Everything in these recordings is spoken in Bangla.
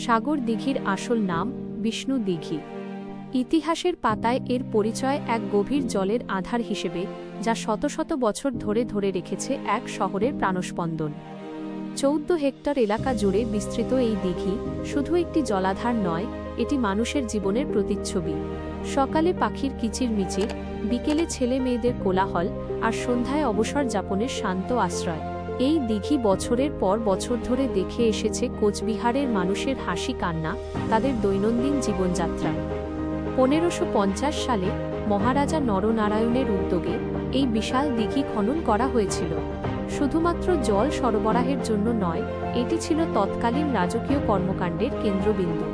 সাগর দিঘির আসল নাম বিষ্ণু দিঘি। ইতিহাসের পাতায় এর পরিচয় এক গভীর জলের আধার হিসেবে, যা শত শত বছর ধরে ধরে রেখেছে এক শহরের প্রাণস্পন্দন। 14 হেক্টর এলাকা জুড়ে বিস্তৃত এই দিঘি শুধু একটি জলাধার নয়, এটি মানুষের জীবনের প্রতিচ্ছবি। সকালে পাখির কিচিরমিচির, বিকেলে ছেলে মেয়েদের কোলাহল, আর সন্ধ্যায় অবসর যাপনের শান্ত আশ্রয়। এই দিঘি বছরের পর বছর ধরে দেখে এসেছে কোচবিহারের মানুষের হাসি কান্না, তাদের দৈনন্দিন জীবনযাত্রা। 1550 সালে মহারাজা নরনারায়ণের উদ্যোগে এই বিশাল দিঘি খনন করা হয়েছিল। শুধুমাত্র জল সরবরাহের জন্য নয়, এটি ছিল তৎকালীন রাজকীয় কর্মকাণ্ডের কেন্দ্রবিন্দু।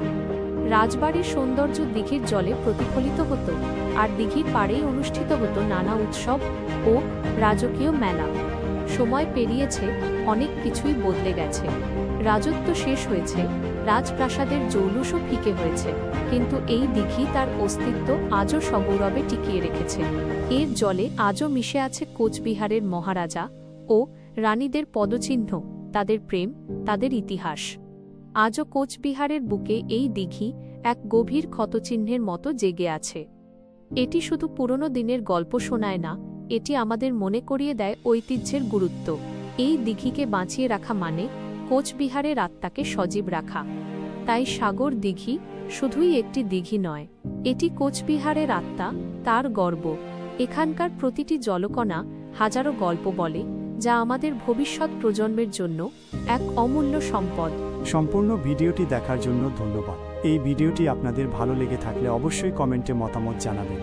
রাজবাড়ির সৌন্দর্য দিঘির জলে প্রতিফলিত হতো, আর দিঘির পাড়েই অনুষ্ঠিত হতো নানা উৎসব ও রাজকীয় মেলা। সময় পেরিয়েছে, অনেক কিছুই বদলে গেছে। রাজত্ব শেষ হয়েছে, রাজপ্রাসাদের জৌলুসও ফিকে হয়েছে, কিন্তু এই দিঘি তার অস্তিত্ব আজও সগৌরবে টিকিয়ে রেখেছে। এর জলে আজও মিশে আছে কোচবিহারের মহারাজা ও রানীদের পদচিহ্ন, তাদের প্রেম, তাদের ইতিহাস। আজও কোচবিহারের বুকে এই দিঘি এক গভীর ক্ষতচিহ্নের মতো জেগে আছে। এটি শুধু পুরনো দিনের গল্প শোনায় না, এটি আমাদের মনে করিয়ে দেয় ঐতিহ্যের গুরুত্ব। এই দিঘিকে বাঁচিয়ে রাখা মানে কোচবিহারের আত্মাকে সজীব রাখা। তাই সাগর দিঘি শুধুই একটি দিঘি নয়, এটি কোচবিহারের আত্মা, তার গর্ব। এখানকার প্রতিটি জলকণা হাজারো গল্প বলে, যা আমাদের ভবিষ্যৎ প্রজন্মের জন্য এক অমূল্য সম্পদ। সম্পূর্ণ ভিডিওটি দেখার জন্য ধন্যবাদ। এই ভিডিওটি আপনাদের ভালো লেগে থাকলে অবশ্যই কমেন্টে মতামত জানাবেন।